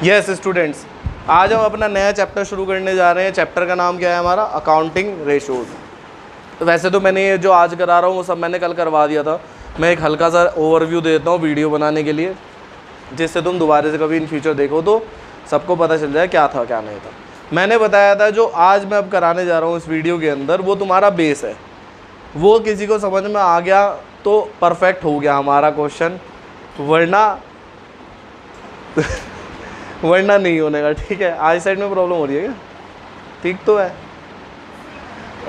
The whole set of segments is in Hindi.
यस स्टूडेंट्स, आज हम अपना नया चैप्टर शुरू करने जा रहे हैं। चैप्टर का नाम क्या है हमारा? Accounting ratios. वैसे तो मैंने ये जो आज करा रहा हूँ वो सब मैंने कल करवा दिया था। मैं एक हल्का सा ओवरव्यू देता हूँ वीडियो बनाने के लिए, जिससे तुम दोबारा से कभी इन फ्यूचर देखो तो सबको पता चल जाए क्या था क्या नहीं था। मैंने बताया था जो आज मैं अब कराने जा रहा हूँ इस वीडियो के अंदर, वो तुम्हारा बेस है। वो किसी को समझ में आ गया तो परफेक्ट हो गया हमारा क्वेश्चन, वरना नहीं होने का। ठीक है, आई साइड में प्रॉब्लम हो रही है क्या? ठीक तो है।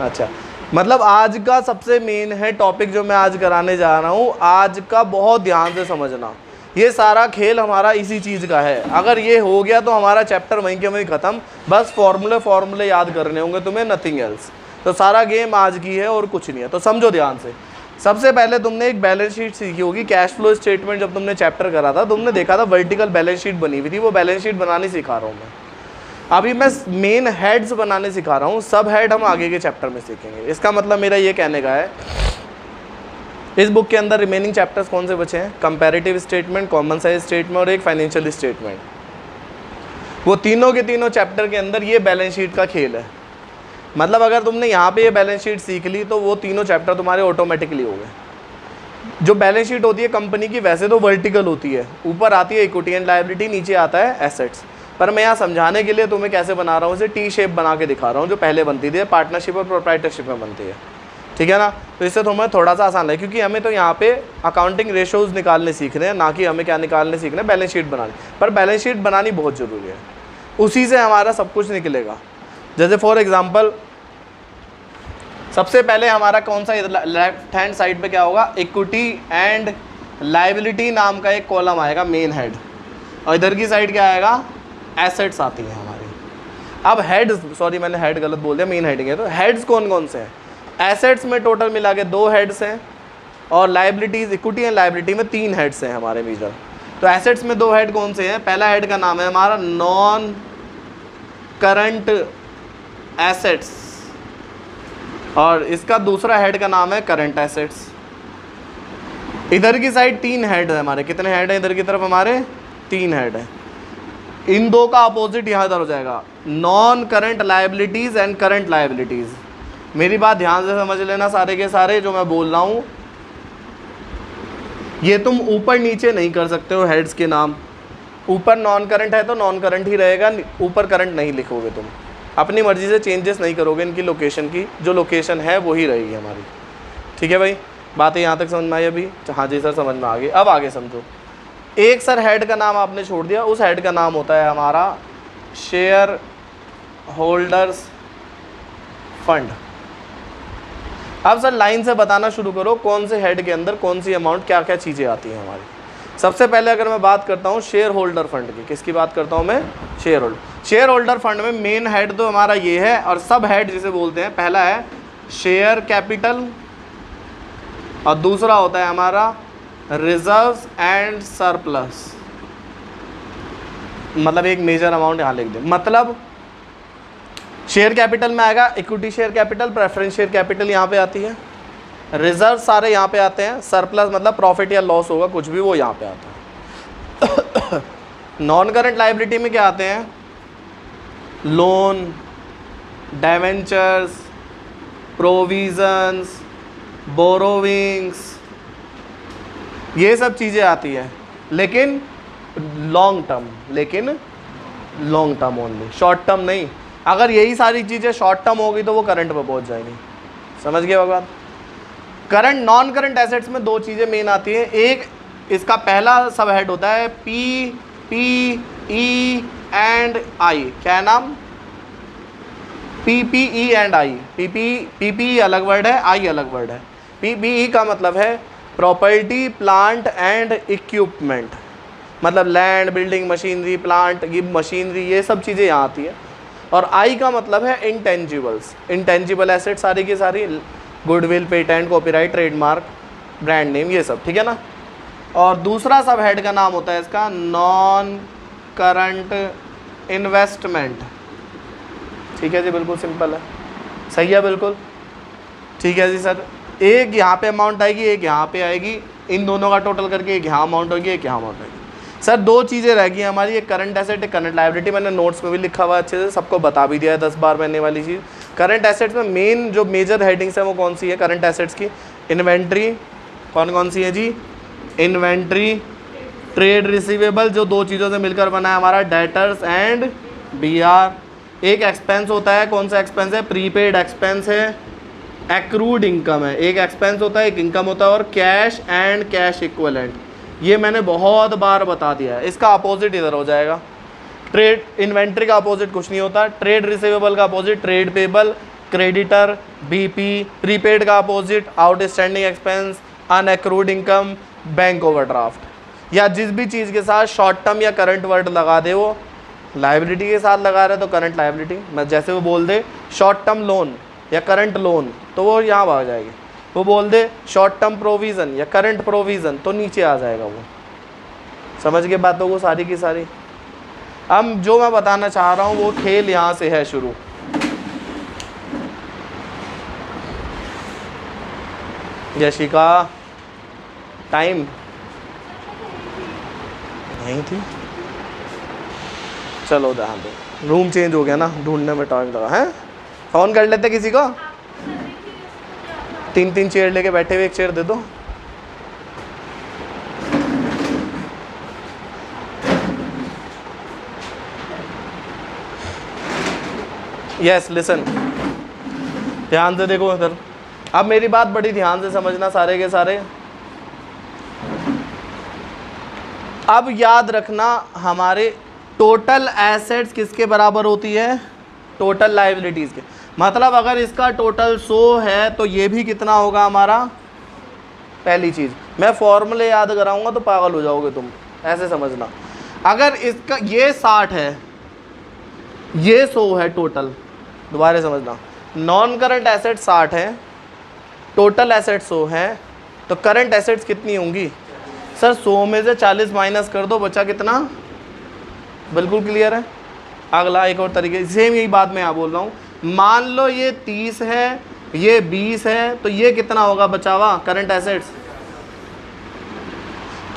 अच्छा, मतलब आज का सबसे मेन है टॉपिक जो मैं आज कराने जा रहा हूँ। आज का बहुत ध्यान से समझना, ये सारा खेल हमारा इसी चीज़ का है। अगर ये हो गया तो हमारा चैप्टर वहीं के वहीं ख़त्म। बस फॉर्मूले याद करने होंगे तुम्हें, नथिंग एल्स। तो सारा गेम आज की है और कुछ नहीं है। तो समझो ध्यान से। सबसे पहले तुमने एक बैलेंस शीट सीखी होगी, कैश फ्लो स्टेटमेंट। जब तुमने चैप्टर करा था तुमने देखा था वर्टिकल बैलेंस शीट बनी हुई थी। वो बैलेंस शीट बनानी सिखा रहा हूँ मैं। अभी मैं मेन हेड्स बनाने सिखा रहा हूँ, सब हेड हम आगे के चैप्टर में सीखेंगे। इसका मतलब मेरा ये कहने का है, इस बुक के अंदर रिमेनिंग चैप्टर्स कौन से बचे हैं? Comparative statement, common size statement और एक फाइनेंशियल स्टेटमेंट। वो तीनों के तीनों चैप्टर के अंदर ये बैलेंस शीट का खेल है। मतलब अगर तुमने यहाँ पे ये बैलेंस शीट सीख ली तो वो तीनों चैप्टर तुम्हारे ऑटोमेटिकली हो गए। जो बैलेंस शीट होती है कंपनी की, वैसे तो वर्टिकल होती है, ऊपर आती है इक्विटी एंड लायबिलिटी, नीचे आता है एसेट्स। पर मैं यहाँ समझाने के लिए तुम्हें कैसे बना रहा हूँ, इसे टी शेप बना के दिखा रहा हूँ, जो पहले बनती थी पार्टनरशिप और प्रोप्राइटरशिप में बनती है। ठीक है ना? तो इससे तुम्हें थोड़ा सा आसान है, क्योंकि हमें तो यहाँ पे अकाउंटिंग रेशोज़ निकालने सीख रहे हैं, ना कि हमें क्या निकालने सीख रहे हैं, बैलेंस शीट बनानी। पर बैलेंस शीट बनानी बहुत ज़रूरी है, उसी से हमारा सब कुछ निकलेगा। जैसे फॉर एग्जांपल, सबसे पहले हमारा कौन सा लेफ्ट हैंड साइड पे क्या होगा? इक्विटी एंड लायबिलिटी नाम का एक कॉलम आएगा, मेन हेड। और इधर की साइड क्या आएगा? एसेट्स आती है हमारी। अब हेड्स, सॉरी मैंने हेड गलत बोल दिया, मेन हेडिंग है। तो हेड्स कौन कौन से हैं? एसेट्स में टोटल मिला के 2 हेड्स हैं, और लायबिलिटीज़, इक्विटी एंड लायबिलिटी में 3 हेड्स हैं हमारे मेजर। तो एसेट्स में 2 हेड कौन से हैं? पहला हेड का नाम है हमारा नॉन करंट एसेट्स, और इसका दूसरा हेड का नाम है करंट एसेट्स। इधर की साइड 3 हेड है हमारे। कितने हेड हैं इधर की तरफ? हमारे 3 हेड हैं। इन दो का अपोजिट यहाँ इधर हो जाएगा, non current liabilities and current liabilities. मेरी बात ध्यान से समझ लेना, सारे के सारे जो मैं बोल रहा हूँ ये तुम ऊपर नीचे नहीं कर सकते हो हेड्स के नाम। ऊपर नॉन करंट है तो नॉन करंट ही रहेगा, ऊपर करंट नहीं लिखोगे तुम। अपनी मर्जी से चेंजेस नहीं करोगे इनकी लोकेशन की, जो लोकेशन है वही रहेगी हमारी। ठीक है भाई, बातें यहाँ तक समझ में आई अभी? हाँ जी सर, समझ में आ गई। अब आगे समझो। एक सर हेड का नाम आपने छोड़ दिया, उस हेड का नाम होता है हमारा शेयर होल्डर्स फंड। अब सर लाइन से बताना शुरू करो, कौन से हेड के अंदर कौन सी अमाउंट, क्या क्या चीज़ें आती हैं हमारी। सबसे पहले अगर मैं बात करता हूँ शेयर होल्डर फंड की, किसकी बात करता हूँ मैं? शेयर होल्डर फंड में मेन हेड तो हमारा ये है, और सब हेड जिसे बोलते हैं, पहला है शेयर कैपिटल, और दूसरा होता है हमारा रिजर्व्स एंड सरप्लस। मतलब एक मेजर अमाउंट यहाँ लिख दें। मतलब शेयर कैपिटल में आएगा equity share capital, preference share capital यहाँ पे आती है, रिजर्व सारे यहाँ पे आते हैं, सरप्लस मतलब प्रॉफिट या लॉस होगा कुछ भी, वो यहाँ पे आता है। नॉन करंट लायबिलिटी में क्या आते हैं? लोन, डिवेंचर्स, प्रोविजंस, बोरोविंग्स, ये सब चीज़ें आती हैं, लेकिन long term only, short term नहीं। अगर यही सारी चीज़ें शॉर्ट टर्म होगी तो वो करंट पे पहुंच जाएंगी। समझ गए बात? करंट, नॉन करंट एसेट्स में 2 चीज़ें मेन आती हैं। एक, इसका पहला सब हेड होता है पी ई एंड आई। क्या है नाम? PPE and I. PPE अलग वर्ड है, आई अलग वर्ड है। PPE का मतलब है प्रॉपर्टी प्लांट एंड इक्विपमेंट, मतलब लैंड, बिल्डिंग, मशीनरी, प्लांट, ये मशीनरी, ये सब चीज़ें यहाँ आती है। और आई का मतलब है इंटेंजिबल्स, इंटेंजिबल एसेट सारी की सारी, goodwill, patent, copyright, trademark, brand name, ये सब। ठीक है ना? और दूसरा सब हेड का नाम होता है इसका नॉन करंट इन्वेस्टमेंट। ठीक है जी, बिल्कुल सिंपल है, सही है बिल्कुल। ठीक है जी सर, एक यहाँ पे अमाउंट आएगी, एक यहाँ पे आएगी, इन दोनों का टोटल करके एक यहाँ अमाउंट होगी, एक यहाँ अमाउंट आएगी। सर दो चीज़ें रह गई हमारी, एक करंट एसेट एक करंट लायबिलिटी। मैंने नोट्स में भी लिखा हुआ अच्छे से, सबको बता भी दिया है 10 बार मैंने वाली चीज़। करंट एसेट्स में मेन जो मेजर हेडिंग्स है वो कौन सी है करंट एसेट्स की? इन्वेंट्री, कौन कौन सी है जी? इन्वेंट्री, ट्रेड रिसीवेबल, जो दो चीज़ों से मिलकर बना है हमारा, डेटर्स एंड बीआर। एक एक्सपेंस होता है, कौन सा एक्सपेंस है? प्रीपेड एक्सपेंस है। एक्रूड इनकम है, एक एक्सपेंस होता है एक इनकम होता है। और कैश एंड कैश इक्विवेलेंट, ये मैंने बहुत बार बता दिया है। इसका अपोजिट इधर हो जाएगा। ट्रेड इन्वेंट्री का अपोजिट कुछ नहीं होता। ट्रेड रिसीवेबल का opposite trade payable, creditor, BP. Prepaid का opposite outstanding expense, unaccrued income, bank overdraft. या जिस भी चीज़ के साथ शॉर्ट टर्म या करंट वर्ड लगा दे, वो लायबिलिटी के साथ लगा रहे तो करंट लायबिलिटी। मैं जैसे वो बोल दे शॉर्ट टर्म लोन या करंट लोन तो वो यहाँ भाग जाएगी। वो बोल दे शॉर्ट टर्म प्रोविज़न या करंट प्रोविज़न तो नीचे आ जाएगा वो। समझ के बातों को सारी की सारी। अब जो मैं बताना चाह रहा हूँ वो खेल यहाँ से है शुरू। यशिका टाइम नहीं थी, चलो ध्यान दो, रूम चेंज हो गया ना, ढूंढने में टाइम लगा है। फ़ोन कर लेते किसी को, 3-3 चेयर लेके बैठे हुए, एक चेयर दे दो। यस लिसन, ध्यान से देखो इधर। अब मेरी बात बड़ी ध्यान से समझना सारे के सारे। अब याद रखना हमारे टोटल एसेट्स किसके बराबर होती है? टोटल लायबिलिटीज़ के। मतलब अगर इसका टोटल 100 है तो ये भी कितना होगा हमारा? पहली चीज़, मैं फॉर्मूले याद कराऊंगा तो पागल हो जाओगे तुम, ऐसे समझना। अगर इसका ये 60 है, ये 100 है टोटल, दोबारा समझना, नॉन करंट एसेट 60 है, टोटल एसेट 100 है, तो करंट एसेट्स कितनी होंगी? सर 100 में से 40 माइनस कर दो, बचा कितना? बिल्कुल क्लियर है। अगला एक और तरीके, सेम यही बात मैं यहाँ बोल रहा हूँ। मान लो ये 30 है, ये 20 है, तो ये कितना होगा बचा हुआ करंट एसेट्स?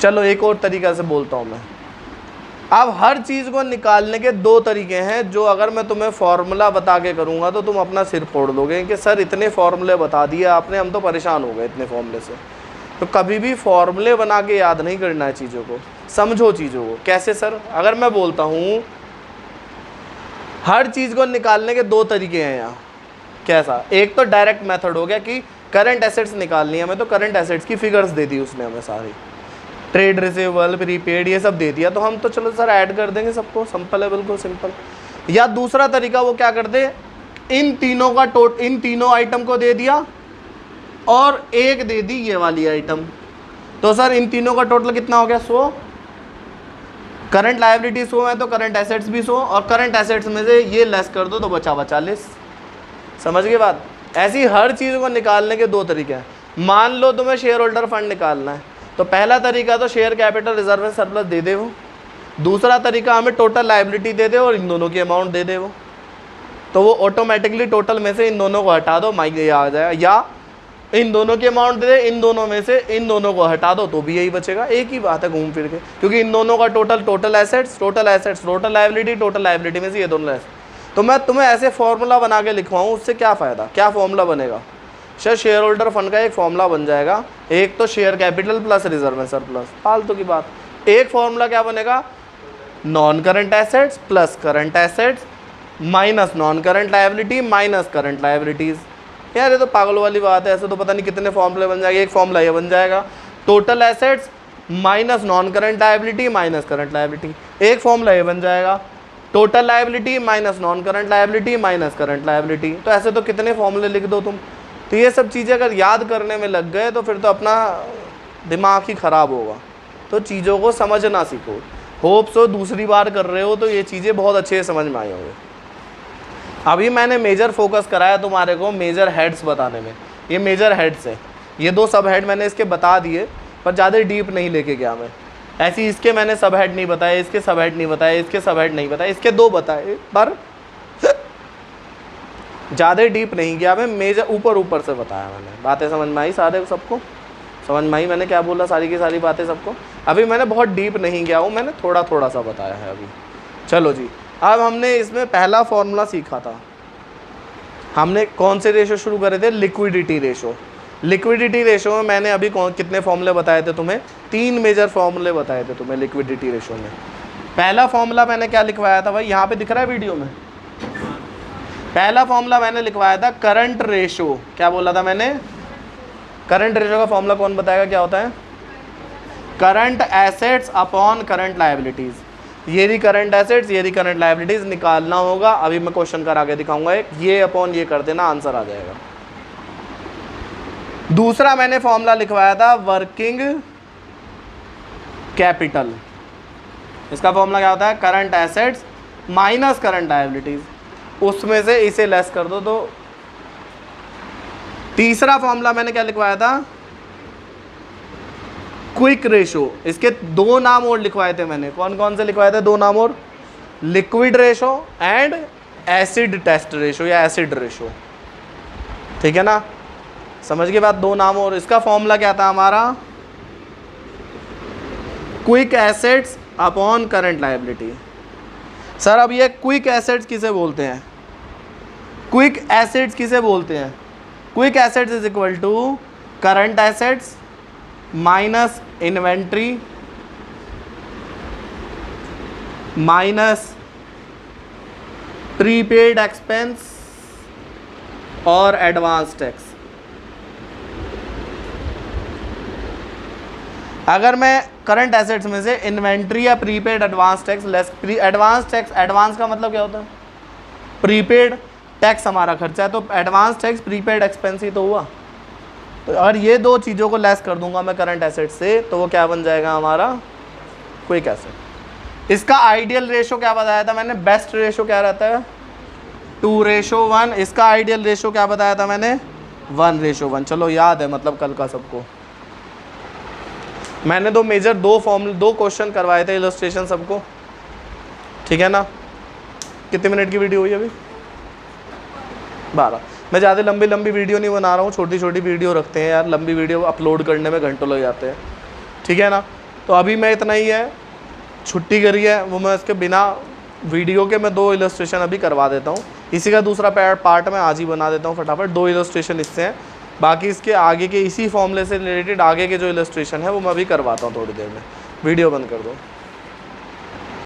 चलो एक और तरीका से बोलता हूँ मैं। अब हर चीज़ को निकालने के दो तरीके हैं, जो अगर मैं तुम्हें फॉर्मूला बता के करूँगा तो तुम अपना सिर फोड़ दोगे कि सर इतने फॉर्मूले बता दिए आपने, हम तो परेशान हो गए इतने फॉर्मूले से। तो कभी भी फॉर्मूले बना के याद नहीं करना है चीज़ों को, समझो चीज़ों को। कैसे सर? अगर मैं बोलता हूँ हर चीज़ को निकालने के दो तरीके हैं यहाँ, कैसा? एक तो डायरेक्ट मेथड हो गया कि करंट एसेट्स निकालनी है हमें, तो करंट एसेट्स की फिगर्स दे दी उसने हमें सारी, ट्रेड रिसीवेबल, प्रीपेड, ये सब दे दिया, तो हम तो चलो सर ऐड कर देंगे सबको, सिंपल है, बिल्कुल सिंपल। या दूसरा तरीका वो क्या कर दे, इन तीनों आइटम को दे दिया और एक दे दी ये वाली आइटम, तो सर इन तीनों का टोटल कितना हो गया? 100। करंट लायबिलिटी 100 है तो करंट एसेट्स भी 100, और करंट एसेट्स में से ये लेस कर दो तो बचा 40। समझ गए बात? ऐसी हर चीज़ को निकालने के दो तरीके हैं। मान लो तुम्हें शेयर होल्डर फंड निकालना है, तो पहला तरीका तो शेयर कैपिटल रिजर्व सरप्लस दे दे वो, दूसरा तरीका हमें टोटल लायबिलिटी दे दे और इन दोनों की अमाउंट दे दे वो, तो वो ऑटोमेटिकली टोटल में से इन दोनों को हटा दो, माइक ये आ जाएगा। या इन दोनों की अमाउंट दे दे, इन दोनों में से इन दोनों को हटा दो तो भी यही बचेगा, एक ही बात है घूम फिर के, क्योंकि इन दोनों का टोटल एसेट्स टोटल लायबिलिटी में से ये दोनों एसेट्स। तो मैं तुम्हें ऐसे फॉर्मूला बना के लिखवाऊँ, उससे क्या फ़ायदा? क्या फॉर्मूला बनेगा? सर शेयर होल्डर फंड का एक फॉर्मूला बन जाएगा, एक तो share capital plus reserve surplus, फालतू की बात। एक फॉर्मूला क्या बनेगा? Non current assets plus current assets minus non current liability minus current liabilities. यार ये तो पागलों वाली बात है, ऐसे तो पता नहीं कितने फॉर्मूले बन जाएंगे। एक फॉर्मूला ये बन जाएगा, total assets minus non current liability minus current liability. एक फॉर्मूला ये बन जाएगा, total liability minus non current liability minus current liability. तो ऐसे तो कितने फॉर्मूले लिख दो तुम। तो ये सब चीज़ें अगर याद करने में लग गए तो फिर तो अपना दिमाग ही ख़राब होगा। तो चीज़ों को समझना सीखो। होप सो दूसरी बार कर रहे हो तो ये चीज़ें बहुत अच्छे से समझ में आई होंगी। अभी मैंने मेजर फोकस कराया तुम्हारे को मेजर हेड्स बताने में। ये मेजर हेड्स है, ये दो सब हेड मैंने इसके बता दिए, पर ज़्यादा डीप नहीं लेके गया मैं। ऐसी इसके मैंने सब हेड नहीं बताए, इसके सब हेड नहीं बताए, इसके सब हेड नहीं बताए, इसके दो बताए, पर ज़्यादा डीप नहीं गया मैं, मेजर ऊपर से बताया मैंने। बातें समझ में आई? सारे सबको समझ में आई? मैंने क्या बोला? सारी की सारी बातें सबको अभी मैंने बहुत डीप नहीं गया हूँ, मैंने थोड़ा थोड़ा सा बताया है अभी। चलो जी, अब हमने इसमें पहला फॉर्मूला सीखा था। हमने कौन से रेशो शुरू करे थे? Liquidity ratio. लिक्विडिटी रेशो में मैंने अभी कितने फॉर्मूले बताए थे तुम्हें? 3 मेजर फॉर्मूले बताए थे तुम्हें लिक्विडिटी रेशो में। पहला फॉर्मूला मैंने क्या लिखवाया था भाई? यहाँ पे दिख रहा है वीडियो में। पहला फॉर्मूला मैंने लिखवाया था करंट रेशो। क्या बोला था मैंने? करंट रेशो का फॉर्मूला कौन बताएगा क्या होता है? Current assets upon current liabilities. ये रही करंट एसेट्स, ये रही करंट लायबिलिटीज, निकालना होगा। अभी मैं क्वेश्चन करा के दिखाऊंगा एक, ये अपॉन ये कर देना, आंसर आ जाएगा। दूसरा मैंने फॉर्मूला लिखवाया था वर्किंग कैपिटल। इसका फॉर्मूला क्या होता है? Current assets minus current liabilities, उसमें से इसे लेस कर दो तो। तीसरा फॉर्मूला मैंने क्या लिखवाया था? Quick ratio. इसके 2 नाम और लिखवाए थे मैंने। कौन कौन से लिखवाए थे 2 नाम और? Liquid ratio and acid test ratio या एसिड रेशो। ठीक है ना, समझ के बाद 2 नाम और। इसका फॉर्मूला क्या था हमारा? Quick assets upon current liability. Sir अब ये क्विक एसेट्स किसे बोलते हैं? क्विक एसेट्स किसे बोलते हैं? Quick assets is equal to current assets minus inventory minus prepaid expense और एडवांस टैक्स। अगर मैं करंट एसेट्स में से इन्वेंट्री या prepaid advance tax less advance tax, advance का मतलब क्या होता है? प्रीपेड टैक्स हमारा खर्चा है, तो एडवांस टैक्स प्रीपेड एक्सपेंस ही तो हुआ। तो अगर ये 2 चीज़ों को लेस कर दूंगा मैं करंट एसेट से, तो वो क्या बन जाएगा हमारा? Quick asset. इसका आइडियल रेशो क्या बताया था मैंने? बेस्ट रेशो क्या रहता है? 2:1। इसका आइडियल रेशो क्या बताया था मैंने? 1:1। चलो याद है मतलब कल का सबको। मैंने 2 क्वेश्चन करवाए थे इलस्ट्रेशन सबको, ठीक है ना। कितने मिनट की वीडियो हुई अभी? 12। मैं ज़्यादा लंबी वीडियो नहीं बना रहा हूँ, छोटी छोटी वीडियो रखते हैं यार, लंबी वीडियो अपलोड करने में घंटों लग जाते हैं, ठीक है ना। तो अभी मैं इतना ही है, छुट्टी करी है वो मैं इसके बिना वीडियो के मैं 2 इलस्ट्रेशन अभी करवा देता हूँ। इसी का दूसरा पार्ट मैं आज ही बना देता हूँ फटाफट। 2 इलस्ट्रेशन इससे हैं, बाकी इसके आगे के इसी फॉर्मूले से रिलेटेड आगे के जो इलस्ट्रेशन है वो मैं अभी करवाता हूँ थोड़ी देर में। वीडियो बंद कर दो।